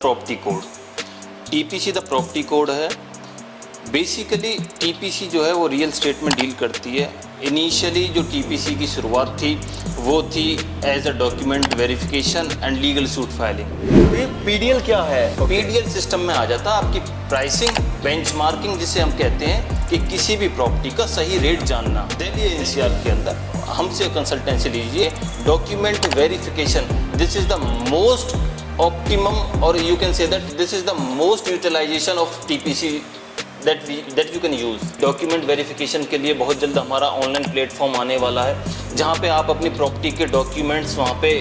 Property code TPC the property code है। Basically TPC जो है वो रियल स्टेट में डील करती है। इनिशियली जो टीपीसी की शुरुआत थी वो थी as a document verification and legal suit filing. ये पीडीएल क्या है? पीडीएल सिस्टम में आ जाता है आपकी प्राइसिंग, बेंचमार्किंग जिसे हम कहते हैं कि किसी भी प्रॉपर्टी का सही रेट जानना। दिल्ली एनसीआर के अंदर हमसे कंसल्टेंसी लीजिए। Document verification this is the most optimum, or you can say that this is the most utilization of TPC that you can use। Document verification के लिए बहुत जल्द हमारा ऑनलाइन प्लेटफॉर्म आने वाला है जहाँ पे आप अपनी प्रॉपर्टी के डॉक्यूमेंट्स वहाँ पे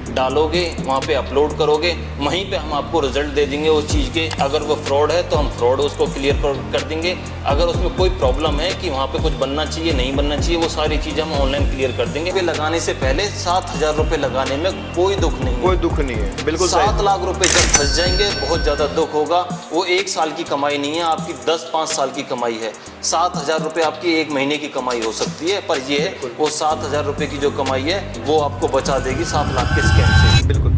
डालोगे, वहाँ पे अपलोड करोगे, वहीं पे हम आपको रिजल्ट दे देंगे उस चीज़ के। अगर वो फ्रॉड है तो हम फ्रॉड उसको क्लियर कर देंगे। अगर उसमें कोई प्रॉब्लम है कि वहाँ पे कुछ बनना चाहिए नहीं बनना चाहिए, वो सारी चीज़ें हम ऑनलाइन क्लियर कर देंगे। पे लगाने से पहले 7,000 रुपये लगाने में कोई दुख नहीं, कोई दुख नहीं है। बिल्कुल 7 लाख रुपए जब फंस जाएंगे बहुत ज़्यादा दुख होगा। वो 1 साल की कमाई नहीं है, आपकी 10-5 साल की कमाई है। 7,000 रुपये आपकी 1 महीने की कमाई हो सकती है, पर ये है वो 7,000 रुपये की जो कमाई है वो आपको बचा देगी 7 लाख के स्कैम से। बिल्कुल।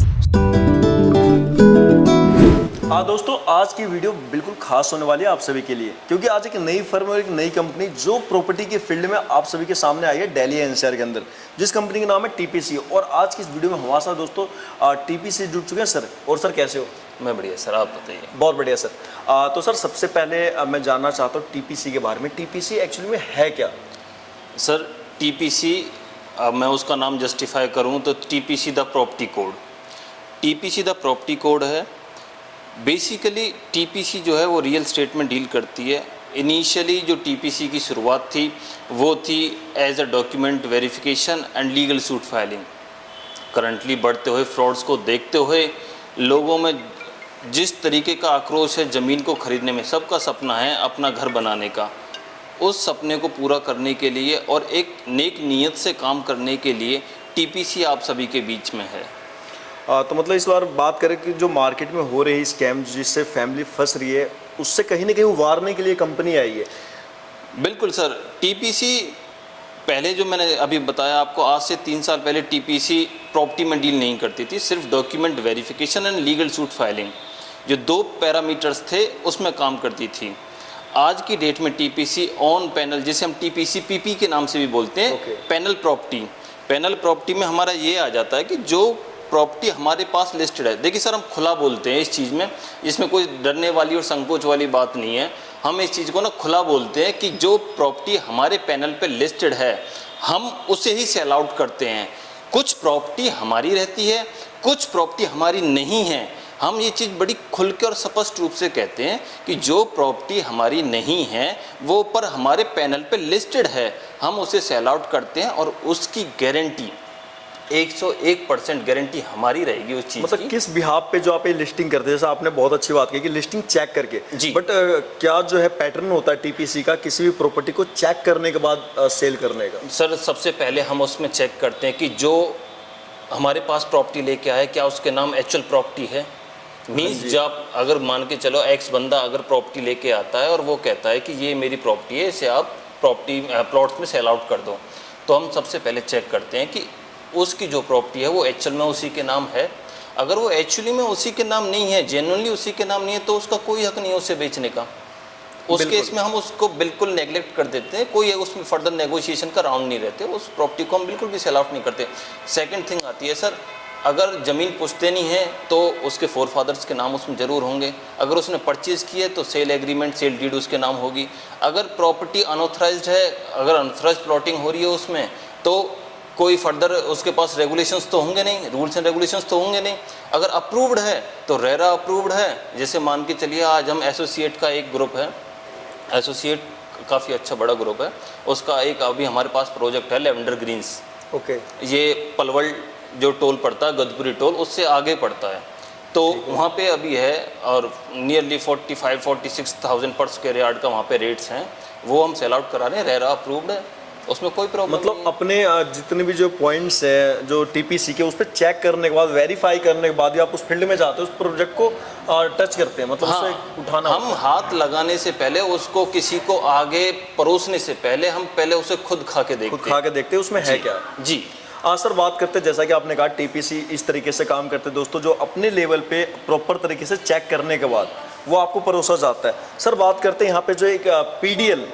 दोस्तों आज की वीडियो बिल्कुल खास होने वाली है आप सभी के लिए, क्योंकि आज एक नई फर्म और एक नई कंपनी जो प्रॉपर्टी के फील्ड में आप सभी के सामने आई है दिल्ली एनसीआर के अंदर, जिस कंपनी का नाम है टीपीसी। और आज की इस वीडियो में हमारे साथ दोस्तों टीपीसी जुड़ चुके हैं सर। और सर कैसे हो? मैं बढ़िया सर, आप बताइए। बहुत बढ़िया सर। तो सर सबसे पहले मैं जानना चाहता हूँ टीपीसी के बारे में। टीपीसी एक्चुअली में है क्या? सर टीपीसी, मैं उसका नाम जस्टिफाई करूँ तो TPC the property code. TPC the property code है। बेसिकली टीपीसी जो है वो रियल स्टेट में डील करती है। इनिशियली जो टीपीसी की शुरुआत थी वो थी as a document verification and legal suit filing. Currently बढ़ते हुए फ्रॉड्स को देखते हुए लोगों में जिस तरीके का आक्रोश है ज़मीन को खरीदने में, सबका सपना है अपना घर बनाने का। उस सपने को पूरा करने के लिए और एक नेक नीयत से काम करने के लिए टीपीसी आप सभी के बीच में है। तो मतलब इस बार बात करें कि जो मार्केट में हो रही स्कैम जिससे फैमिली फंस रही है, उससे कहीं ना कहीं उबारने के लिए कंपनी आई है। बिल्कुल सर। टीपीसी पहले जो मैंने अभी बताया आपको, आज से 3 साल पहले टीपीसी प्रॉपर्टी में डील नहीं करती थी, सिर्फ document verification and legal suit filing जो 2 पैरामीटर्स थे उसमें काम करती थी। आज की डेट में टीपीसी ऑन पैनल, जिसे हम टीपीसी पीपी के नाम से भी बोलते हैं, पैनल प्रॉपर्टी में हमारा ये आ जाता है कि जो प्रॉपर्टी हमारे पास लिस्टेड है। देखिए सर, हम खुला बोलते हैं इस चीज़ में, इसमें कोई डरने वाली और संकोच वाली बात नहीं है। हम इस चीज़ को ना खुला बोलते हैं कि जो प्रॉपर्टी हमारे पैनल पे लिस्टेड है हम उसे ही सेल आउट करते हैं। कुछ प्रॉपर्टी हमारी रहती है, कुछ प्रॉपर्टी हमारी नहीं है। हम ये चीज़ बड़ी खुल के और स्पष्ट रूप से कहते हैं कि जो प्रॉपर्टी हमारी नहीं है वो पर हमारे पैनल पे लिस्टेड है, हम उसे सेल आउट करते हैं और उसकी गारंटी 101% गारंटी हमारी रहेगी उस चीज़ मतलब की। किस बिहाफ पे जो आप ये लिस्टिंग करते हैं, जैसा आपने बहुत अच्छी बात की कि लिस्टिंग चेक करके जी। बट क्या जो है पैटर्न होता है टीपीसी का किसी भी प्रॉपर्टी को चेक करने के बाद सेल करने का? सर सबसे पहले हम उसमें चेक करते हैं कि जो हमारे पास प्रॉपर्टी लेके आए क्या उसके नाम एक्चुअल प्रॉपर्टी है। मीन्स जब अगर मान के चलो एक्स बंदा अगर प्रॉपर्टी लेके आता है और वो कहता है कि ये मेरी प्रॉपर्टी है, इसे आप प्रॉपर्टी प्लॉट्स में सेल आउट कर दो, तो हम सबसे पहले चेक करते हैं कि उसकी जो प्रॉपर्टी है वो एक्चुअल में उसी के नाम है। अगर वो एक्चुअली में उसी के नाम नहीं है, जेन्युइनली उसी के नाम नहीं है, तो उसका कोई हक नहीं है उसे बेचने का। उस केस में हम उसको बिल्कुल नेगलेक्ट कर देते हैं, कोई उसमें फर्दर नेगोशिएशन का राउंड नहीं रहते, उस प्रॉपर्टी को हम बिल्कुल भी सेल आउट नहीं करते। सेकंड थिंग आती है सर, अगर ज़मीन पुश्तैनी है तो उसके फोर फादर्स के नाम उसमें ज़रूर होंगे। अगर उसने परचेज़ की है तो सेल एग्रीमेंट, सेल डीड उसके नाम होगी। अगर प्रॉपर्टी अनऑथराइज्ड है, अगर अनऑथराइज्ड प्लॉटिंग हो रही है उसमें, तो कोई फर्दर उसके पास रेगुलेशंस तो होंगे नहीं, रूल्स एंड रेगुलेशंस तो होंगे नहीं। अगर अप्रूव्ड है तो रेरा अप्रूव्ड है। जैसे मान के चलिए आज हम एसोसिएट का एक ग्रुप है, एसोसिएट काफ़ी अच्छा बड़ा ग्रुप है, उसका एक अभी हमारे पास प्रोजेक्ट है लेवेंडर ग्रीन्स। ओके। ये पलवल जो टोल पड़ता है, गदपुरी टोल, उससे आगे पड़ता है, तो वहाँ पे अभी है और नियरली 45-46,000 पर स्क्वायर यार्ड का वहाँ पे रेट्स हैं, वो हम सेल आउट करा रहे हैं, रेरा अप्रूव्ड है, उसमें कोई प्रॉब्लम मतलब अपने जितने भी जो पॉइंट्स है जो टीपीसी के, उस पर चेक करने के बाद, वेरीफाई करने के बाद ही आप उस फील्ड में जाते हो, उस प्रोजेक्ट को टच करते हैं, मतलब उसे उठाना। हम हाथ लगाने से पहले, उसको किसी को आगे परोसने से पहले हम पहले उसे खुद खा के देखते हैं। उसमें है क्या? जी। हाँ सर, बात करते हैं जैसा कि आपने कहा टीपीसी इस तरीके से काम करते हैं दोस्तों, जो अपने लेवल पे प्रॉपर तरीके से चेक करने के बाद वो आपको परोसा जाता है। सर बात करते हैं यहाँ पे जो एक पीडीएल,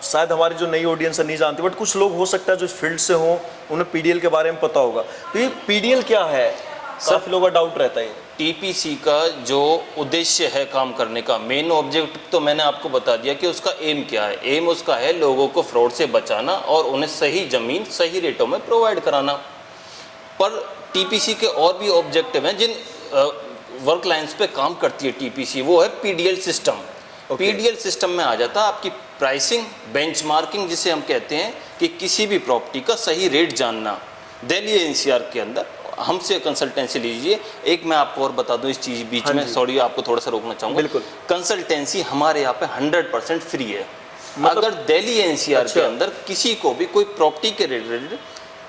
शायद हमारी जो नई ऑडियंस है नहीं जानती, बट कुछ लोग हो सकता है जो फील्ड से हों उन्हें पीडीएल के बारे में पता होगा, तो ये पीडीएल क्या है? काफ़ी लोगों का डाउट रहता है। टीपीसी का जो उद्देश्य है काम करने का, मेन ऑब्जेक्टिव तो मैंने आपको बता दिया कि उसका एम क्या है। एम उसका है लोगों को फ्रॉड से बचाना और उन्हें सही ज़मीन सही रेटों में प्रोवाइड कराना। पर टीपीसी के और भी ऑब्जेक्टिव हैं जिन वर्क लाइन्स पे काम करती है टीपीसी, वो है पीडीएल सिस्टम। पीडीएल सिस्टम में आ जाता है आपकी प्राइसिंग, बेंचमार्किंग जिसे हम कहते हैं, कि किसी भी प्रॉपर्टी का सही रेट जानना। दिल्ली एनसीआर के अंदर हमसे कंसल्टेंसी लीजिए। एक मैं आपको और बता दूं इस चीज़ बीच में, सॉरी आपको थोड़ा सा रोकना चाहूँगा। बिल्कुल। कंसल्टेंसी हमारे यहाँ पे 100% फ्री है। अगर दिल्ली एनसीआर के अंदर किसी को भी कोई प्रॉपर्टी के रिलेटेड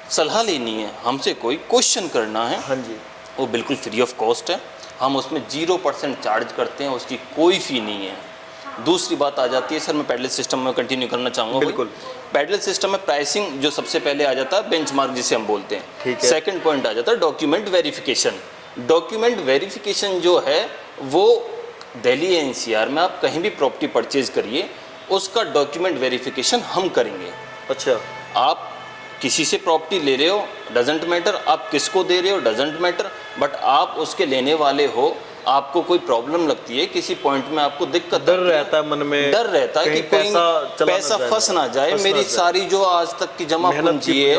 सलाह लेनी है, हमसे कोई क्वेश्चन करना है, हाँ जी, वो बिल्कुल फ्री ऑफ कॉस्ट है। हम उसमें 0% चार्ज करते हैं, उसकी कोई फ़ी नहीं है। दूसरी बात आ जाती है, सर मैं पैडल सिस्टम में कंटिन्यू करना चाहूँगा। बिल्कुल। पैडल सिस्टम में प्राइसिंग जो सबसे पहले आ जाता है, बेंचमार्क जिसे हम बोलते हैं। ठीक है। सेकंड पॉइंट आ जाता है डॉक्यूमेंट वेरिफिकेशन। डॉक्यूमेंट वेरिफिकेशन जो है वो दिल्ली एनसीआर में आप कहीं भी प्रॉपर्टी परचेज करिए, उसका डॉक्यूमेंट वेरिफिकेशन हम करेंगे। अच्छा, आप किसी से प्रॉपर्टी ले रहे हो डजेंट मैटर, आप किसको दे रहे हो डजेंट मैटर, बट आप उसके लेने वाले हो, आपको कोई प्रॉब्लम लगती है, किसी पॉइंट में आपको दिक्कत डर रहता है मन में, डर रहता है कि कोई पैसा फंस ना जाए, मेरी सारी जो आज तक की जमा पूंजी है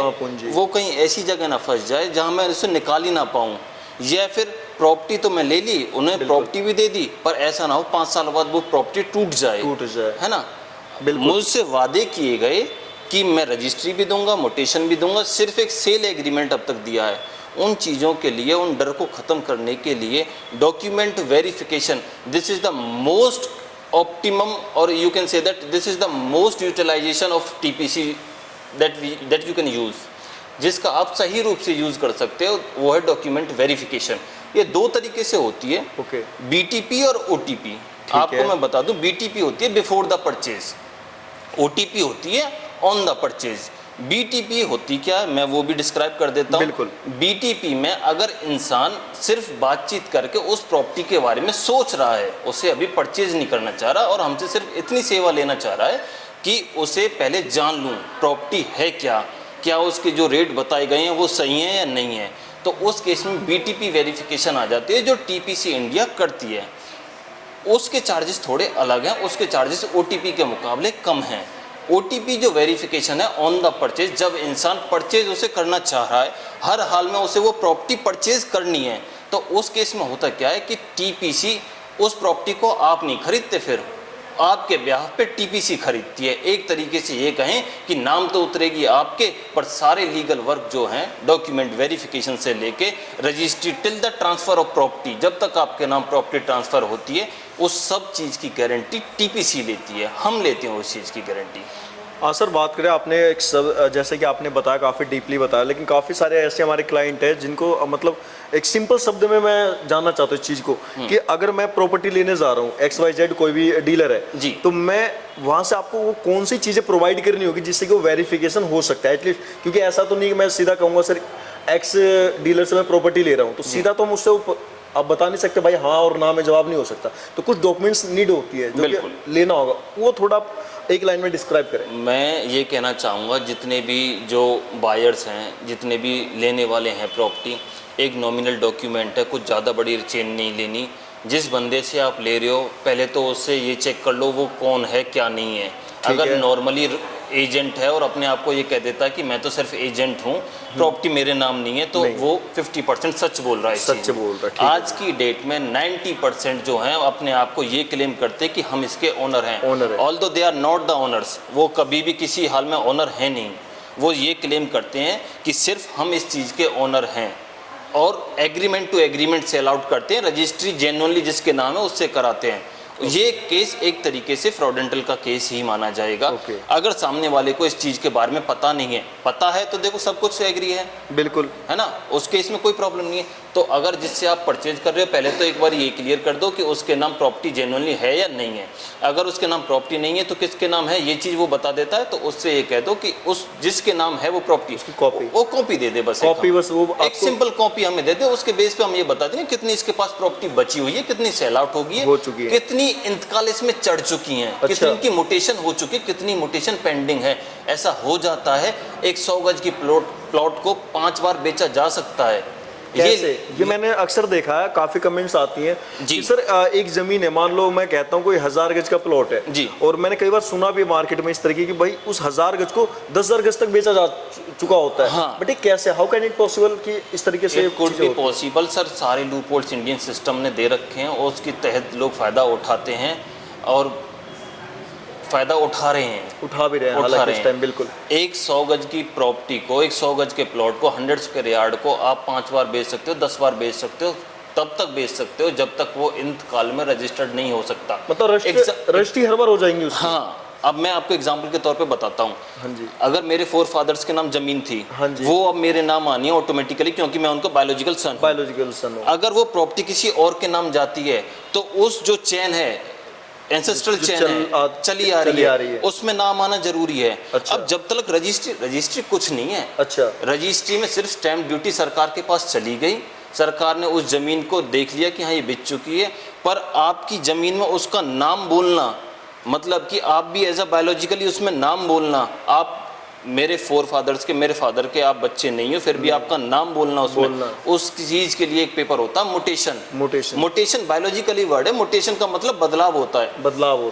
वो कहीं ऐसी जगह ना फंस जाए जहां मैं उसे निकाल ही ना पाऊं, या फिर प्रॉपर्टी तो मैं ले ली, उन्हें प्रॉपर्टी भी दे दी, पर ऐसा ना हो 5 साल बाद वो प्रॉपर्टी टूट जाए, है ना। मुझसे वादे किए गए कि मैं रजिस्ट्री भी दूंगा, मोटेशन भी दूंगा, सिर्फ एक सेल एग्रीमेंट अब तक दिया है। उन चीज़ों के लिए, उन डर को ख़त्म करने के लिए document verification, this is the most optimum, और you can say that this is the most utilization of TPC that you can use, जिसका आप सही रूप से यूज़ कर सकते हो, वो है डॉक्यूमेंट वेरिफिकेशन। ये 2 तरीके से होती है, बीटीपी और ओटीपी। आपको मैं बता दूं, बीटीपी होती है बिफोर द परचेज, ओटीपी होती है ऑन द परचेज। बीटीपी होती क्या है, मैं वो भी डिस्क्राइब कर देता हूँ। बिल्कुल। बीटीपी में अगर इंसान सिर्फ बातचीत करके उस प्रॉपर्टी के बारे में सोच रहा है, उसे अभी परचेज नहीं करना चाह रहा, और हमसे सिर्फ इतनी सेवा लेना चाह रहा है कि उसे पहले जान लूँ प्रॉपर्टी है क्या, क्या उसके जो रेट बताए गए हैं वो सही हैं या नहीं है, तो उस केस में बीटीपी वेरिफिकेशन आ जाती है, जो टीपीसी इंडिया करती है। उसके चार्जेस थोड़े अलग हैं, उसके चार्जेस ओटीपी के मुकाबले कम हैं। ओटीपी जो वेरिफिकेशन है ऑन द परचेज, जब इंसान परचेज उसे करना चाह रहा है, हर हाल में उसे वो प्रॉपर्टी परचेज करनी है, तो उस केस में होता क्या है कि टीपीसी उस प्रॉपर्टी को आप नहीं खरीदते, फिर आपके ब्याह पे टीपीसी खरीदती है। एक तरीके से ये कहें कि नाम तो उतरेगी आपके, पर सारे लीगल वर्क जो हैं डॉक्यूमेंट वेरिफिकेशन से लेके registry till the transfer of property, जब तक आपके नाम प्रॉपर्टी ट्रांसफ़र होती है, उस सब चीज़ की गारंटी टीपीसी लेती है, हम लेते हैं उस चीज़ की गारंटी। हाँ सर, बात करें आपने एक सब, जैसे कि आपने बताया काफ़ी डीपली बताया, लेकिन काफ़ी सारे ऐसे हमारे क्लाइंट हैं जिनको मतलब एक सिंपल शब्द में मैं जानना चाहता हूँ इस चीज़ को कि अगर मैं प्रॉपर्टी लेने जा रहा हूँ, XYZ कोई भी डीलर है जी, तो मैं वहाँ से आपको वो कौन सी चीज़ें प्रोवाइड करनी होगी जिससे कि वो वेरिफिकेशन हो सकता है एटलीस्ट, क्योंकि ऐसा तो नहीं कि मैं सीधा कहूँगा सर एक्स डीलर से मैं प्रॉपर्टी ले रहा हूँ, तो सीधा तो मुझसे आप बता नहीं सकते भाई हाँ और ना में जवाब नहीं हो सकता, तो कुछ डॉक्यूमेंट्स नीड होती है जो कि लेना होगा, वो थोड़ा एक लाइन में डिस्क्राइब करें। मैं ये कहना चाहूँगा, जितने भी जो बायर्स हैं, जितने भी लेने वाले हैं प्रॉपर्टी, एक नॉमिनल डॉक्यूमेंट है, कुछ ज़्यादा बड़ी चेन नहीं लेनी। जिस बंदे से आप ले रहे हो पहले तो उससे ये चेक कर लो वो कौन है क्या नहीं है। अगर नॉर्मली एजेंट है और अपने आप को ये कह देता है कि मैं तो सिर्फ एजेंट हूँ, प्रॉपर्टी मेरे नाम नहीं है, तो वो 50% सच बोल रहा है। सच बोल रहा है। आज की डेट में 90% जो हैं अपने आप को ये क्लेम करते हैं कि हम इसके ओनर हैं, although they are not the owners, वो कभी भी किसी हाल में ओनर है नहीं। वो ये क्लेम करते हैं कि सिर्फ हम इस चीज़ के ओनर हैं, और agreement to agreement sale out करते हैं, रजिस्ट्री जेन्युइनली जिसके नाम है उससे कराते हैं। ये केस एक तरीके से फ्रॉडेंटल का केस ही माना जाएगा। अगर सामने वाले को इस चीज़ के बारे में पता नहीं है, पता है तो देखो सब कुछ एग्री है, बिल्कुल, है ना, उस केस में कोई प्रॉब्लम नहीं है। तो अगर जिससे आप परचेज कर रहे हो पहले तो एक बार ये क्लियर कर दो कि उसके नाम प्रॉपर्टी जेन्युइनली है या नहीं है। अगर उसके नाम प्रॉपर्टी नहीं है तो किसके नाम है ये चीज़ वो बता देता है, तो उससे ये कह दो कि उस जिसके नाम है वो प्रॉपर्टी कॉपी, वो कॉपी दे दे, बस कॉपी, बस वो एक सिंपल कॉपी हमें दे दे। उसके बेस पे हम ये बता देंगे कितनी इसके पास प्रॉपर्टी बची हुई है, कितनी सेल आउट हो चुकी है, कितनी इंतकाल इसमें चढ़ चुकी है, कितनी की मोटेशन हो चुकी है, कितनी मोटेशन पेंडिंग है। ऐसा हो जाता है। एक 100 गज की प्लॉट को 5 बार बेचा जा सकता है। कैसे? ये मैंने अक्सर देखा है, काफी कमेंट्स आती हैं जी कि सर एक जमीन है, मान लो मैं कहता हूँ कोई 1000 गज का प्लॉट है जी, और मैंने कई बार सुना भी मार्केट में इस तरीके की भाई उस 1000 गज को 10,000 गज तक बेचा जा चुका होता है। हाँ। बट ये कैसे, हाउ कैन इट पॉसिबल कि इस तरीके से कुड बी पॉसिबल सर। सारे लूप होल्स इंडियन सिस्टम ने दे रखे हैं और उसके तहत लोग फ़ायदा उठाते हैं और फ़ायदा उठा रहे हैं, उठा भी रहे हैं इस टाइम। बिल्कुल, एक 100 गज की प्रॉपर्टी को, एक 100 गज के प्लॉट को, 100 स्क्वायर यार्ड को आप 5 बार बेच सकते हो, 10 बार बेच सकते हो, तब तक बेच सकते हो जब तक वो इंतकाल में रजिस्टर्ड नहीं हो सकता। मतलब रजिस्ट्री हर बार हो जाएंगी उसकी। हाँ, अब मैं आपको एग्जाम्पल के तौर पे बताता हूँ। हाँ जी। अगर मेरे 4 फादर्स के नाम जमीन थी, हाँ जी, वो अब मेरे नाम आनी है ऑटोमेटिकली, क्योंकि मैं उनका बायोलॉजिकल सन हूँ। अगर वो प्रॉपर्टी किसी और के नाम जाती है तो उस जो चेन है, एंसेस्ट्रल चेन है, चली आ रही है, उसमें नाम आना जरूरी है। अच्छा। अब जब तक रजिस्ट्री कुछ नहीं है। अच्छा। रजिस्ट्री में सिर्फ स्टैंप ड्यूटी सरकार के पास चली गई, सरकार ने उस जमीन को देख लिया कि हाँ ये बिक चुकी है, पर आपकी जमीन में उसका नाम बोलना, मतलब कि आप भी एज अ बायोलॉजिकली उसमें नाम बोलना, आप मेरे 4 फादर्स के, मेरे फादर के आप बच्चे नहीं हो, फिर भी आपका नाम बोलना उसमें, उस चीज के लिए एक पेपर होता है मोटेशन बायोलॉजिकली वर्ड है। मोटेशन का मतलब बदलाव होता है।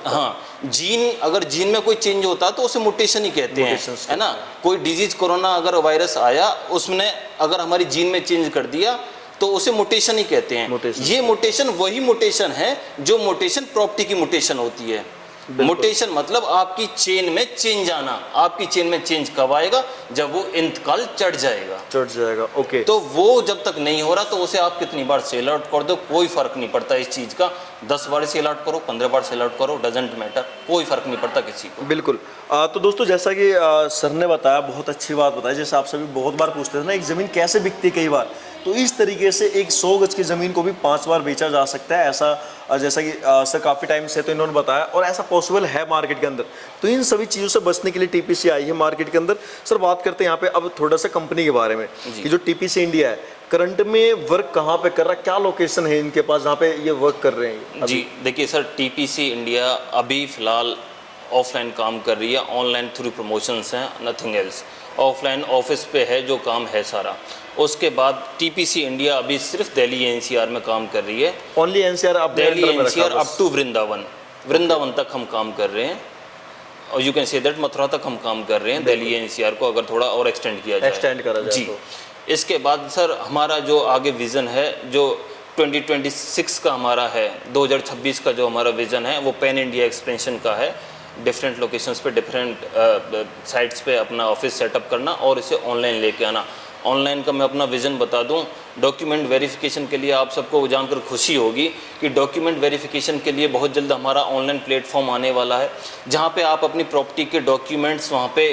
हाँ, जीन, अगर जीन में कोई चेंज होता है तो उसे मोटेशन ही कहते हैं, है ना। कोई डिजीज, कोरोना अगर वायरस आया, उसने अगर हमारी जीन में चेंज कर दिया तो उसे मोटेशन ही कहते हैं। ये मोटेशन वही मोटेशन है जो मोटेशन प्रॉपर्टी की मोटेशन होती है। मोटेशन मतलब आपकी चेन में चेंज आना। आपकी चेन में चेंज कब आएगा? जब वो इंतकाल चढ़ जाएगा। ओके। तो वो जब तक नहीं हो रहा तो उसे आप कितनी बार सेल आउट कर दो, कोई फर्क नहीं पड़ता इस चीज का। 10 बार सेल आउट करो, 15 बार सेल आउट करो, डजेंट मैटर, कोई फर्क नहीं पड़ता किसी को। बिल्कुल। तो दोस्तों, जैसा कि सर ने बताया, बहुत अच्छी बात बताई। जैसे आप सभी बहुत बार पूछते थे ना, एक जमीन कैसे बिकती है कई बार, तो इस तरीके से एक 100 गज की ज़मीन को भी 5 बार बेचा जा सकता है। ऐसा जैसा कि सर काफ़ी टाइम से तो इन्होंने बताया, और ऐसा पॉसिबल है मार्केट के अंदर। तो इन सभी चीज़ों से बचने के लिए टीपीसी आई है मार्केट के अंदर। सर बात करते हैं यहाँ पे अब थोड़ा सा कंपनी के बारे में कि जो टीपीसी इंडिया है, करंट में वर्क कहाँ पे कर रहा है, क्या लोकेशन है इनके पास जहाँ पे ये वर्क कर रहे हैं? जी देखिए सर, टीपीसी इंडिया अभी फ़िलहाल ऑफलाइन काम कर रही है, ऑनलाइन थ्रू प्रमोशंस हैं, नथिंग एल्स। ऑफलाइन ऑफिस पे है जो काम है सारा। उसके बाद टीपीसी इंडिया अभी सिर्फ दिल्ली एनसीआर में काम कर रही है। Only NCR? आप Delhi NCR up to Vrindavan तक हम काम कर रहे हैं, और you can say that Mathura तक हम काम कर रहे हैं। दिल्ली एनसीआर को अगर थोड़ा और एक्सटेंड करा जाए जी। इसके बाद सर हमारा जो आगे विज़न है, जो 2026 का हमारा है, 2026 का जो हमारा विज़न है, वो पैन इंडिया एक्सपेंशन का है। डिफरेंट लोकेशंस पे, डिफरेंट साइट्स पे अपना ऑफिस सेटअप करना और इसे ऑनलाइन लेके आना। ऑनलाइन का मैं अपना विज़न बता दूं, डॉक्यूमेंट वेरिफिकेशन के लिए आप सबको जानकर खुशी होगी कि डॉक्यूमेंट वेरिफिकेशन के लिए बहुत जल्द हमारा ऑनलाइन प्लेटफॉर्म आने वाला है, जहां पे आप अपनी प्रॉपर्टी के डॉक्यूमेंट्स वहां पे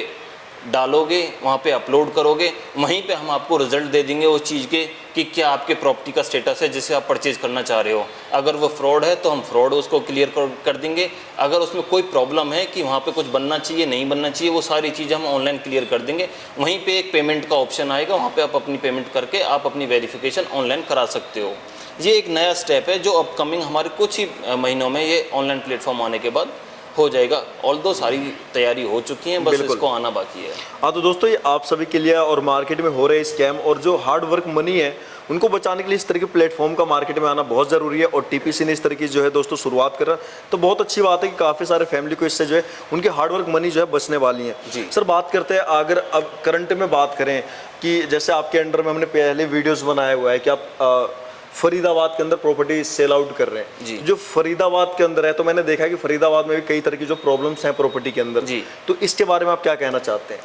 डालोगे, वहाँ पे अपलोड करोगे, वहीं पे हम आपको रिजल्ट दे देंगे उस चीज़ के कि क्या आपके प्रॉपर्टी का स्टेटस है जिसे आप परचेज करना चाह रहे हो। अगर वो फ्रॉड है तो हम फ्रॉड उसको क्लियर कर देंगे। अगर उसमें कोई प्रॉब्लम है कि वहाँ पे कुछ बनना चाहिए, नहीं बनना चाहिए, वो सारी चीज़ें हम ऑनलाइन क्लियर कर देंगे। वहीं पे एक पेमेंट का ऑप्शन आएगा, वहाँ पे आप अपनी पेमेंट करके आप अपनी वेरिफिकेशन ऑनलाइन करा सकते हो। ये एक नया स्टेप है जो अपकमिंग हमारे कुछ ही महीनों में ये ऑनलाइन प्लेटफॉर्म आने के बाद हो जाएगा। ऑल्दो सारी तैयारी हो चुकी है, बस इसको आना बाकी है। हाँ, तो दोस्तों ये आप सभी के लिए और मार्केट में हो रहे स्कैम और जो हार्ड वर्क मनी है उनको बचाने के लिए इस तरह के प्लेटफॉर्म का मार्केट में आना बहुत ज़रूरी है, और टीपीसी ने इस तरह की जो है दोस्तों शुरुआत करा, तो बहुत अच्छी बात है कि काफ़ी सारे फैमिली को इससे जो है उनके हार्ड वर्क मनी जो है बचने वाली है। सर बात करते हैं, अगर अब करंट में बात करें कि जैसे आपके अंडर में हमने पहले वीडियोज़ बनाया हुआ है कि आप फरीदाबाद के अंदर प्रॉपर्टी सेल आउट कर रहे हैं जी। जो फरीदाबाद के अंदर है, तो मैंने देखा कि फरीदाबाद में भी कई तरह की जो प्रॉब्लम्स हैं प्रॉपर्टी के अंदर जी, तो इसके बारे में आप क्या कहना चाहते हैं?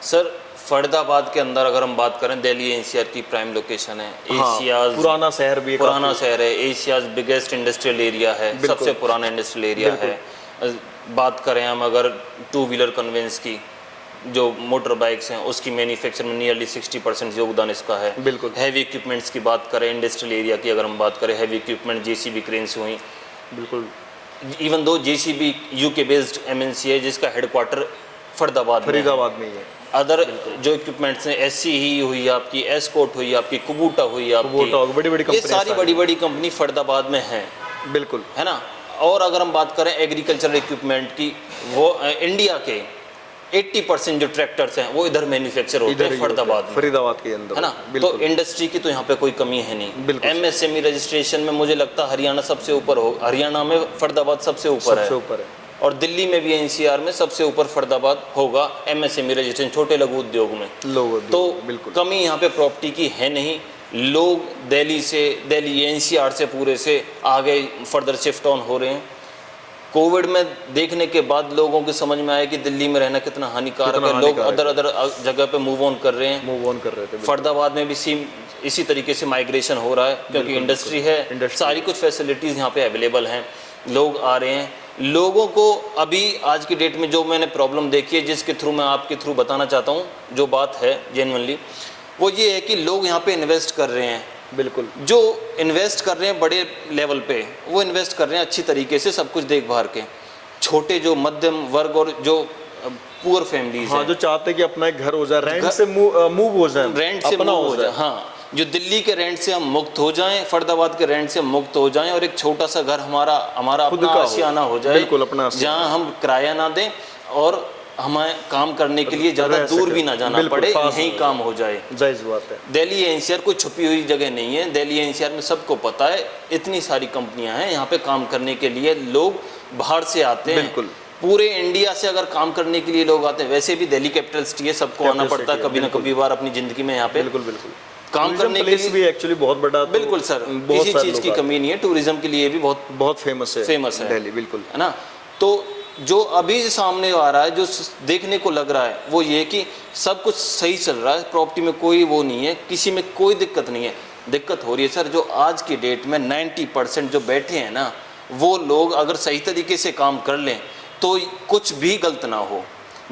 सर फरीदाबाद के अंदर अगर हम बात करें, दिल्ली एनसीआर की प्राइम लोकेशन है, एशियाज पुराना शहर भी, पुराना शहर है, एशियाज बिगेस्ट इंडस्ट्रियल एरिया है, सबसे पुराना इंडस्ट्रियल एरिया है। बात करें हम अगर 2 व्हीलर कन्वेंस की, जो मोटर बाइक्स हैं उसकी मैन्युफैक्चर में नियरली 60% योगदान इसका है। बिल्कुल। हैवी इक्विपमेंट्स की बात करें, इंडस्ट्रियल एरिया की अगर हम बात करें, हैवी इक्विपमेंट जेसीबी क्रेन्स हुई, बिल्कुल। Even though JCB UK based MNC है जिसका हेडक्वार्टर फरीदाबाद में ही है। अदर जो इक्विपमेंट्स हैं, एससी ही हुई आपकी, एस्कॉर्ट हुई आपकी, कुबूटा हुई आपकी, बड़ी बड़ी ये सारी बड़ी बड़ी कंपनी फरीदाबाद में हैं, बिल्कुल, है ना। और अगर हम बात करें एग्रीकल्चरल इक्विपमेंट की, वो इंडिया के 80% जो ट्रैक्टर्स हैं वो इधर मैन्युफैक्चर होते हैं फरीदाबाद के अंदर, है ना। तो इंडस्ट्री की तो यहाँ पे कोई कमी है नहीं। एमएसएमई रजिस्ट्रेशन में मुझे लगता है हरियाणा सबसे ऊपर हो, हरियाणा में फरीदाबाद सबसे ऊपर है, और दिल्ली में भी एनसीआर में सबसे ऊपर फरीदाबाद होगा एमएसएमई रजिस्ट्रेशन छोटे लघु उद्योग में। तो कमी यहाँ पे प्रॉपर्टी की है नहीं। लोग दिल्ली एनसीआर से पूरे से आगे फर्दर शिफ्ट ऑन हो रहे हैं। कोविड में देखने के बाद लोगों की समझ में आया कि दिल्ली में रहना कितना हानिकारक है। लोग अदर जगह पे मूव ऑन कर रहे थे। फरीदाबाद में भी इसी तरीके से माइग्रेशन हो रहा है, क्योंकि इंडस्ट्री है, सारी कुछ फैसिलिटीज़ यहाँ पे अवेलेबल हैं, लोग आ रहे हैं। लोगों को अभी आज की डेट में जो मैंने प्रॉब्लम देखी है, जिसके थ्रू मैं आपके थ्रू बताना चाहता हूँ, जो बात है जेन्युइनली, वो ये है कि लोग यहाँ पे इन्वेस्ट कर रहे हैं। बिल्कुल, जो इन्वेस्ट कर रहे हैं बड़े लेवल पे, वो इन्वेस्ट कर रहे हैं अच्छी तरीके से, सब कुछ देख भाल के। छोटे जो मध्यम वर्ग और जो पुअर फैमिलीज हैं, जो चाहते हैं कि अपना एक घर हो जाए, रेंट से मूव हो जाए, हो जाए। हाँ, जो दिल्ली के रेंट से हम मुक्त हो जाएं, फरीदाबाद के रेंट से मुक्त हो जाएं, और एक छोटा सा घर हमारा अपना आशियाना हो जाए, बिल्कुल अपना, जहाँ हम किराया ना दें और हमें काम करने के लिए ज़्यादा दूर भी ना जाना पड़े, यहीं काम हो जाए। जायज़ बात है। दिल्ली एनसीआर कोई छुपी हुई जगह नहीं है। दिल्ली एनसीआर में सबको पता है, इतनी सारी कंपनियां हैं यहाँ पे काम करने के लिए। लोग बाहर से आते हैं, बिल्कुल, पूरे इंडिया से अगर काम करने के लिए लोग आते हैं। वैसे भी दिल्ली कैपिटल सिटी है, सबको आना पड़ता है कभी ना कभी बार अपनी ज़िंदगी में यहाँ पे। बिल्कुल काम करने के लिए भी एक्चुअली बहुत बड़ा, बिल्कुल सर, किसी चीज़ की कमी नहीं है। टूरिज्म के लिए भी बहुत फेमस है दिल्ली, बिल्कुल, है ना। तो जो अभी सामने आ रहा है, जो देखने को लग रहा है, वो ये कि सब कुछ सही चल रहा है, प्रॉपर्टी में कोई वो नहीं है, किसी में कोई दिक्कत नहीं है। दिक्कत हो रही है सर, जो आज की डेट में 90% जो बैठे हैं ना, वो लोग अगर सही तरीके से काम कर लें तो कुछ भी गलत ना हो।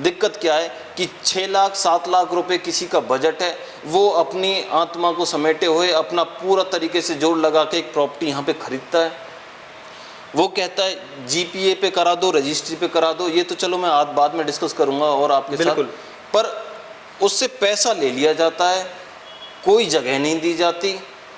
दिक्कत क्या है कि 6 लाख 7 लाख रुपए किसी का बजट है, वो अपनी आत्मा को समेटे हुए अपना पूरा तरीके से जोड़ लगा के एक प्रॉपर्टी यहाँ पे खरीदता है। वो कहता है जीपीए पे करा दो, रजिस्ट्री पे करा दो, ये तो चलो मैं बाद में डिस्कस करूंगा और आपके साथ, पर उससे पैसा ले लिया जाता है, कोई जगह नहीं दी जाती,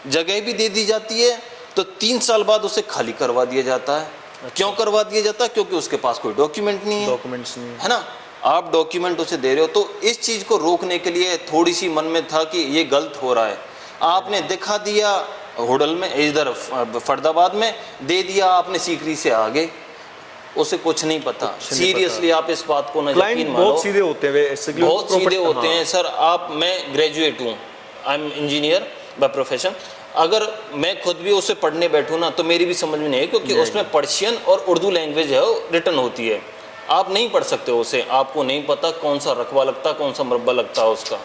जगह भी दे दी जाती है तो 3 साल बाद उसे खाली करवा दिया जाता है। क्यों करवा दिया जाता है? क्योंकि उसके पास कोई डॉक्यूमेंट्स नहीं है ना। आप डॉक्यूमेंट उसे दे रहे हो, तो इस चीज़ को रोकने के लिए थोड़ी सी मन में था कि ये गलत हो रहा है। आपने दिखा दिया होडल में, इधर फरीदाबाद में दे दिया आपने, सीकरी से आगे उसे कुछ नहीं पता। सीरियसली आप इस बात को न यकीन मानो, बहुत सीधे होते हैं, बहुत सीधे होते हैं सर। मैं ग्रेजुएट हूँ, I am engineer by profession. अगर मैं खुद भी उसे पढ़ने बैठूँ ना तो मेरी भी समझ में नहीं है, क्योंकि उसमें पर्शियन और उर्दू लैंग्वेज है वो रिटर्न होती है। आप नहीं पढ़ सकते उसे, आपको नहीं पता कौन सा रकबा लगता, कौन सा मरबा लगता है उसका,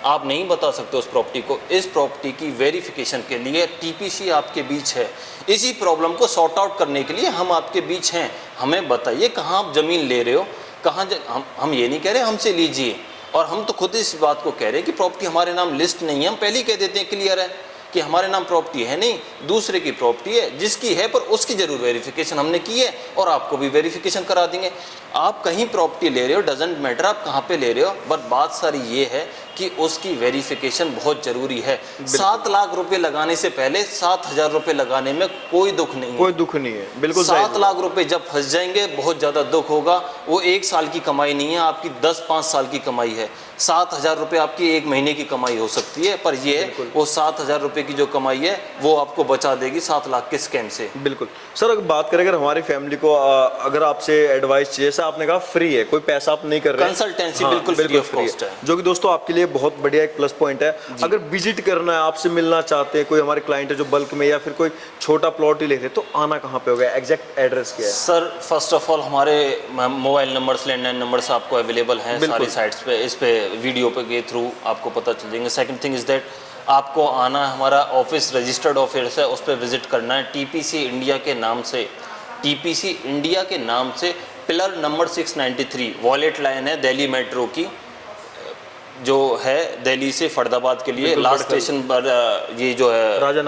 आप नहीं बता सकते उस प्रॉपर्टी को। इस प्रॉपर्टी की वेरिफिकेशन के लिए टीपीसी आपके बीच है। इसी प्रॉब्लम को सॉर्ट आउट करने के लिए हम आपके बीच हैं। हमें बताइए कहाँ आप ज़मीन ले रहे हो, कहाँ हम ये नहीं कह रहे हमसे लीजिए, और हम तो खुद इस बात को कह रहे हैं कि प्रॉपर्टी हमारे नाम लिस्ट नहीं है। हम पहले ही कह देते हैं क्लियर है कि हमारे नाम प्रॉपर्टी है नहीं, दूसरे की प्रॉपर्टी है, जिसकी है पर उसकी ज़रूर वेरिफिकेशन हमने की है और आपको भी वेरिफिकेशन करा देंगे। आप कहीं प्रॉपर्टी ले रहे हो, डजेंट मैटर आप कहाँ पे ले रहे हो, बट बात सारी ये है कि उसकी वेरिफिकेशन बहुत ज़रूरी है। 7 लाख रुपए लगाने से पहले 7,000 रुपए लगाने में कोई दुख नहीं है, कोई दुख नहीं है, बिल्कुल। 7 लाख रुपए जब फंस जाएंगे बहुत ज़्यादा दुख होगा। वो 1 साल की कमाई नहीं है, आपकी 10-5 साल की कमाई है। 7,000 रुपये आपकी 1 महीने की कमाई हो सकती है, पर ये वो 7,000 रुपये की जो कमाई है वो आपको बचा देगी 7 लाख के स्कैम से। बिल्कुल सर, अगर बात करें अगर हमारी फैमिली को अगर आपसे एडवाइस चाहिए, जैसे आपने कहा फ्री है, कोई पैसा आप नहीं कर रहे, कंसल्टेंसी बिल्कुल फ्री ऑफ कॉस्ट है, जो कि दोस्तों आपके लिए बहुत बढ़िया एक प्लस पॉइंट है। अगर विजिट करना है, आपसे मिलना चाहते हैं, कोई हमारे क्लाइंट है जो बल्क में या फिर कोई छोटा प्लॉट ही ले रहे, तो आना कहाँ पे होगा, एग्जैक्ट एड्रेस क्या है? सर फर्स्ट ऑफ ऑल हमारे मोबाइल नंबर्स, लैंडलाइन नंबर्स आपको अवेलेबल हैं सारी साइट्स पे, इस पे वीडियो पे के थ्रू आपको पता चल जाएंगे। सेकंड थिंग इज़ दैट आपको आना, हमारा ऑफिस रजिस्टर्ड ऑफिस है, उस पर विजिट करना है। टीपीसी इंडिया के नाम से, टीपीसी इंडिया के नाम से पिलर नंबर 693 वॉलेट लाइन है दिल्ली मेट्रो की, जो है दिल्ली से फरीदाबाद के लिए लास्ट स्टेशन पर ये जो है राजा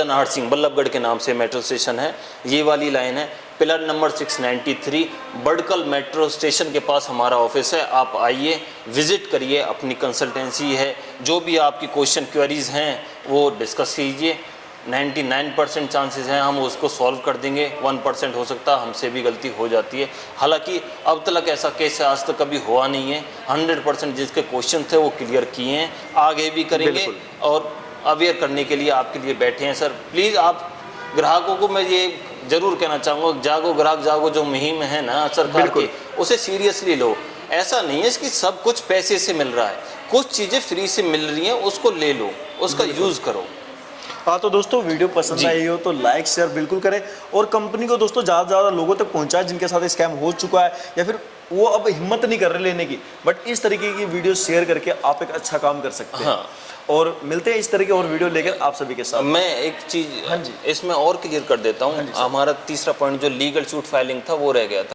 नाहर सिंह बल्लभगढ़ के नाम से मेट्रो स्टेशन है, ये वाली लाइन है। Pillar number 693 Badkal metro station के पास हमारा ऑफिस है। आप आइए, विजिट करिए, अपनी कंसल्टेंसी है, जो भी आपकी क्वेश्चन क्वेरीज हैं वो डिस्कस कीजिए। 99% चांसेस हैं हम उसको सॉल्व कर देंगे, 1% हो सकता है हमसे भी गलती हो जाती है। हालांकि अब तक ऐसा केस आज तक कभी हुआ नहीं है। 100% जिसके क्वेश्चन थे वो क्लियर किए हैं, आगे भी करेंगे और अवेयर करने के लिए आपके लिए बैठे हैं। सर प्लीज़ आप ग्राहकों को मैं ये ज़रूर कहना चाहूँगा, जागो ग्राहक जागो जो मुहिम है ना सरकार की, उसे सीरियसली लो। ऐसा नहीं है कि सब कुछ पैसे से मिल रहा है, कुछ चीज़ें फ्री से मिल रही हैं, उसको ले लो, उसका यूज़ करो। हाँ तो दोस्तों वीडियो पसंद आई हो तो लाइक शेयर बिल्कुल करें और कंपनी को दोस्तों ज़्यादा से ज़्यादा लोगों तक पहुंचाएं जिनके साथ स्कैम हो चुका है या फिर वो अब हिम्मत नहीं कर रहे लेने की, बट इस तरीके की वीडियो शेयर करके आप एक अच्छा काम कर सकते हैं। हाँ। और मिलते हैं इस तरह के और वीडियो लेकर आप सभी के साथ। मैं एक चीज़ इसमें और क्लियर कर देता हूँ, हमारा तीसरा पॉइंट जो लीगल सूट फाइलिंग था वो रह गया था।